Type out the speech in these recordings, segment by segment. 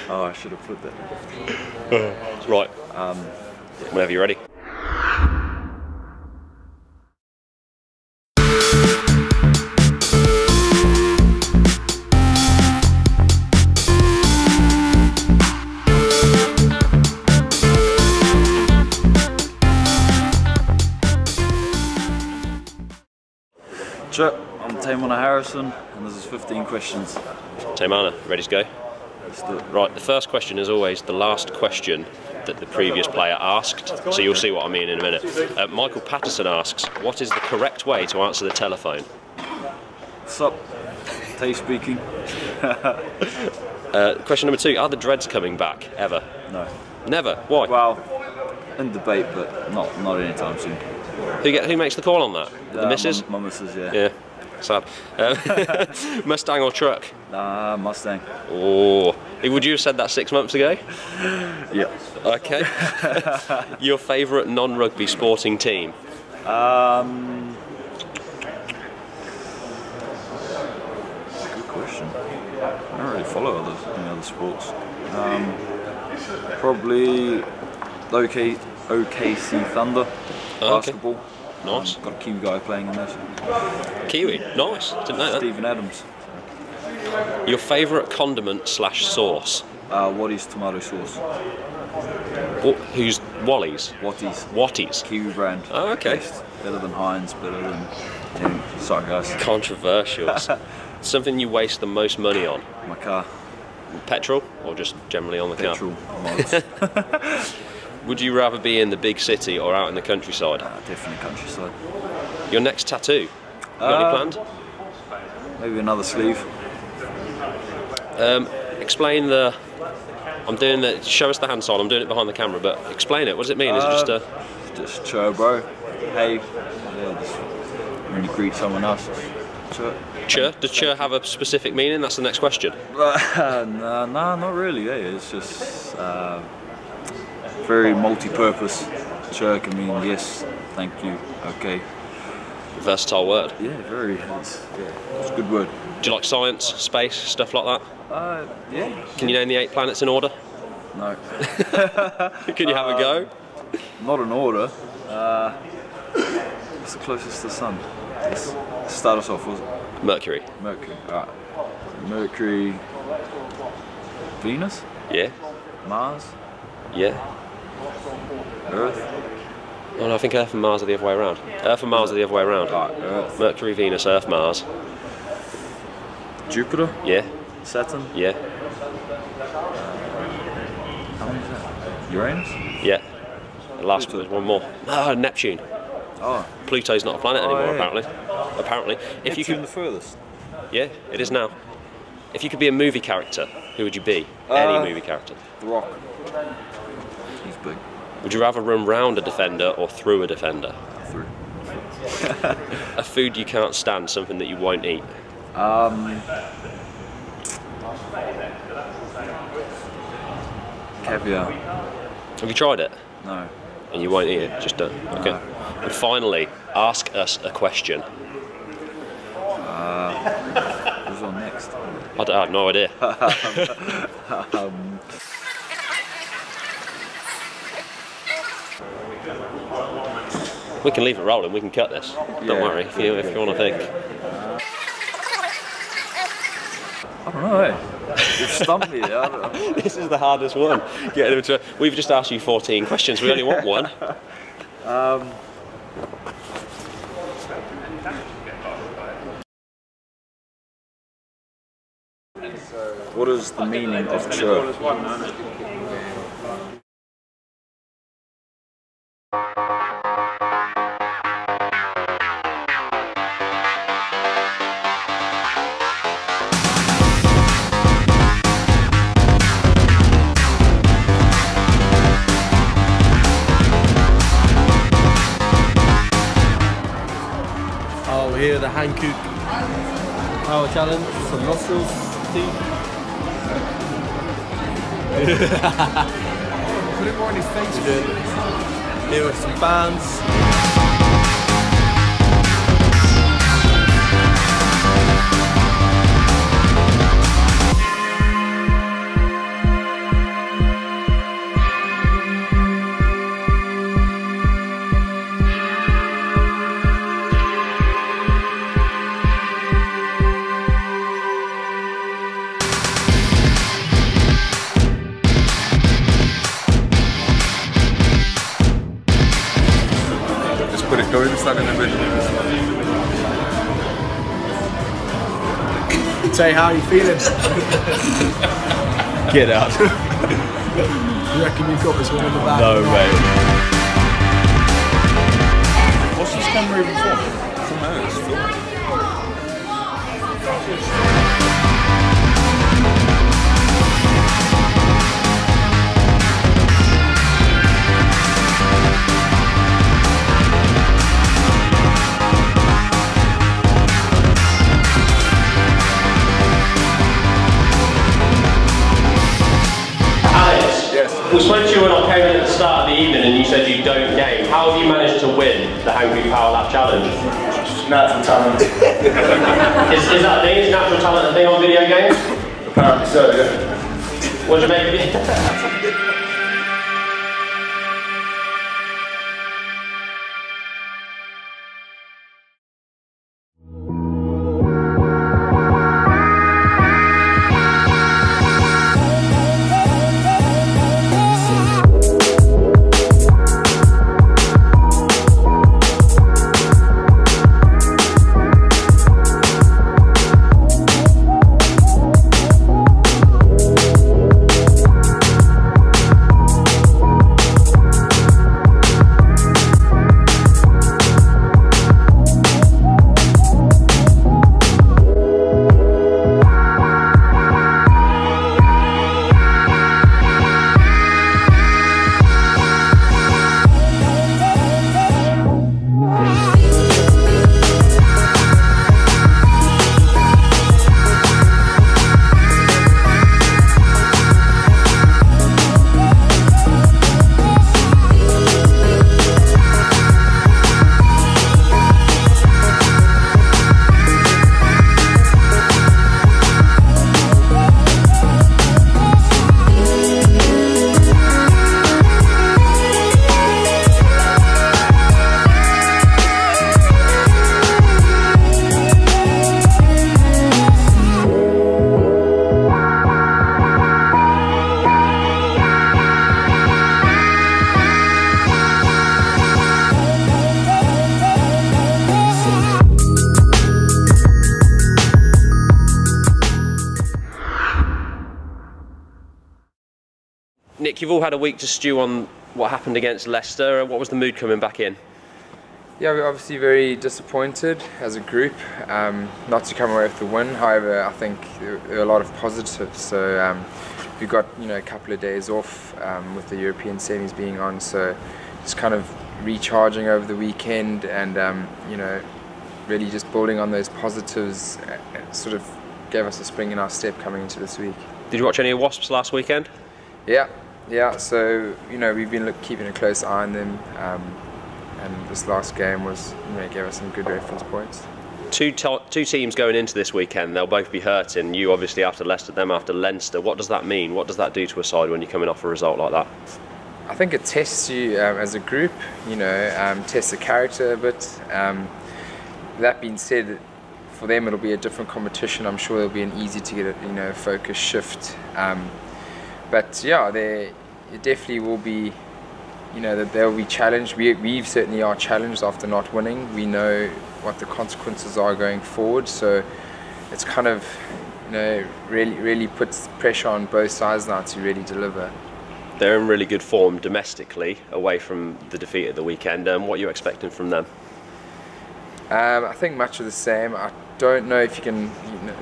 Oh, I should have put that. Right. Whenever you're ready. Sure, I'm Teimana Harrison, and this is 15 questions. Teimana, ready to go? Let's do it. Right, the first question is always the last question that the previous player asked, so you'll see what I mean in a minute. Michael Patterson asks, what is the correct way to answer the telephone? What's up? Tay speaking. Question number 2, are the dreads coming back, ever? No. Never? Why? Well, in debate, but not anytime soon. Who makes the call on that? The missus? My missus, yeah. Yeah, sad. Mustang or truck? Mustang. Oh, would you have said that 6 months ago? Yeah. Okay. Your favourite non-rugby sporting team? Good question. I don't really follow any other sports. Probably OKC Thunder. Basketball. Okay. Nice. Got a Kiwi guy playing in there. Kiwi, nice. Didn't know that. Stephen Adams. Your favourite condiment / sauce? Watty's tomato sauce. Who's Wally's? Watty's. Watty's. Kiwi brand. Oh, okay. Taste better than Heinz, better than... Sorry guys. Controversial. Something you waste the most money on? My car. Petrol or just generally on the Petrol. car? Would you rather be in the big city or out in the countryside? Definitely countryside. Your next tattoo? Got any planned? Maybe another sleeve. Explain the... I'm doing the... Show us the hand sign, I'm doing it behind the camera, but explain it. What does it mean? Is it just a... Just chur, bro. Hey. Yeah, just when you greet someone else. Chur. Chur? Does chur have a specific meaning? That's the next question. No, not really. Yeah, it's just very multi-purpose. Chur can mean yes, thank you, okay. Versatile word. Yeah, it's a good word. Do you like science, space, stuff like that? Yeah. Can you name the 8 planets in order? No. Can you have a go? Not in order. What's the closest to the sun? Let's start us off, was it? Mercury. Mercury, alright. Mercury, Venus? Yeah. Mars? Yeah. Earth? Oh no, I think Earth and Mars are the other way around. Earth and Mars are the other way around. Alright, Earth. Mercury, Venus, Earth, Mars. Jupiter? Yeah. Saturn? Yeah. How many is that? Uranus? Yeah. The last one, there's one more. Ah, Neptune. Oh. Pluto's not a planet anymore, yeah. apparently. If you Neptune could, the furthest? yeah, it is now. If you could be a movie character, who would you be? Any movie character. The Rock. He's big. Would you rather run round a defender or through a defender? Through. A food you can't stand, something that you won't eat. Caviar. Have you tried it? No. And you won't eat it? Just don't. Okay. No. And finally, ask us a question. Who's on next? I have no idea. We can leave it rolling, we can cut this. Don't worry, if you want to think. I don't know, eh? You've stumped me. I don't know. This is the hardest one. We've just asked you 14 questions, we only want one. What is the meaning of chur? We're here at the Hankook Power Challenge, some nostrils, teeth. Put it more in his face. Here are some fans. stuck in the middle. Say, how are you feeling? Get out. You reckon you've got this one in the back? No, mate. What's this camera even for? From there, it's filming. We spoke to you when I came in at the start of the evening and you said you don't game. How have you managed to win the Hankook Power Lap Challenge? Natural talent. Is that a thing? Is natural talent a thing on video games? Apparently so, yeah. What do you make of it? Nick, you've all had a week to stew on what happened against Leicester. What was the mood coming back in? Yeah, we're obviously very disappointed as a group not to come away with the win. However, I think there are a lot of positives. So we got a couple of days off with the European semis being on. So just kind of recharging over the weekend and really just building on those positives. Sort of gave us a spring in our step coming into this week. Did you watch any of Wasps last weekend? Yeah. So we've been keeping a close eye on them. And this last game was, gave us some good reference points. Two teams going into this weekend, they'll both be hurting. You obviously after Leicester, them after Leinster. What does that mean? What does that do to a side when you're coming off a result like that? I think it tests you as a group, tests the character a bit. That being said, for them it'll be a different competition. I'm sure it'll be an easy to get a focus shift. But yeah, it definitely will be. That they'll be challenged. We certainly are challenged after not winning. We know what the consequences are going forward, so it's kind of really puts pressure on both sides now to really deliver. They're in really good form domestically, away from the defeat at the weekend. What are you expecting from them? I think much of the same. I don't know if you can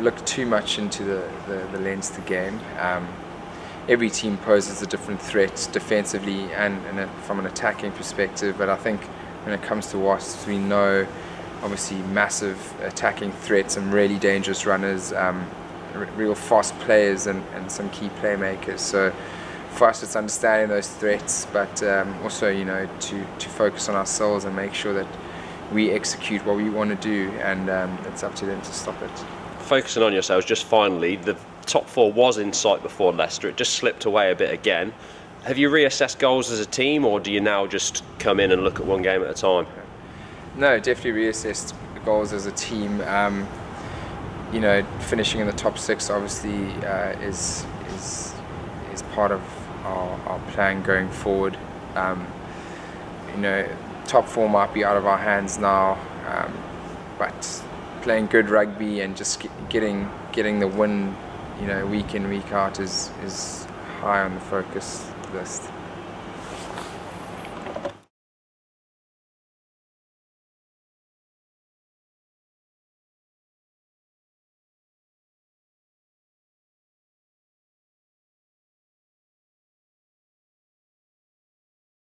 look too much into the Leinster game. Every team poses a different threat defensively and from an attacking perspective, but I think when it comes to Wasps, we know obviously massive attacking threats, some really dangerous runners, real fast players and some key playmakers. So for us it's understanding those threats, but also to focus on ourselves and make sure that we execute what we want to do, and it's up to them to stop it. Focusing on yourselves, just finally, the top four was in sight before Leicester. It just slipped away a bit again. Have you reassessed goals as a team, or do you now just come in and look at one game at a time? No, definitely reassessed goals as a team. Finishing in the top six obviously is part of our plan going forward. top 4 might be out of our hands now, but playing good rugby and just getting the win, you know, week in, week out is high on the focus list.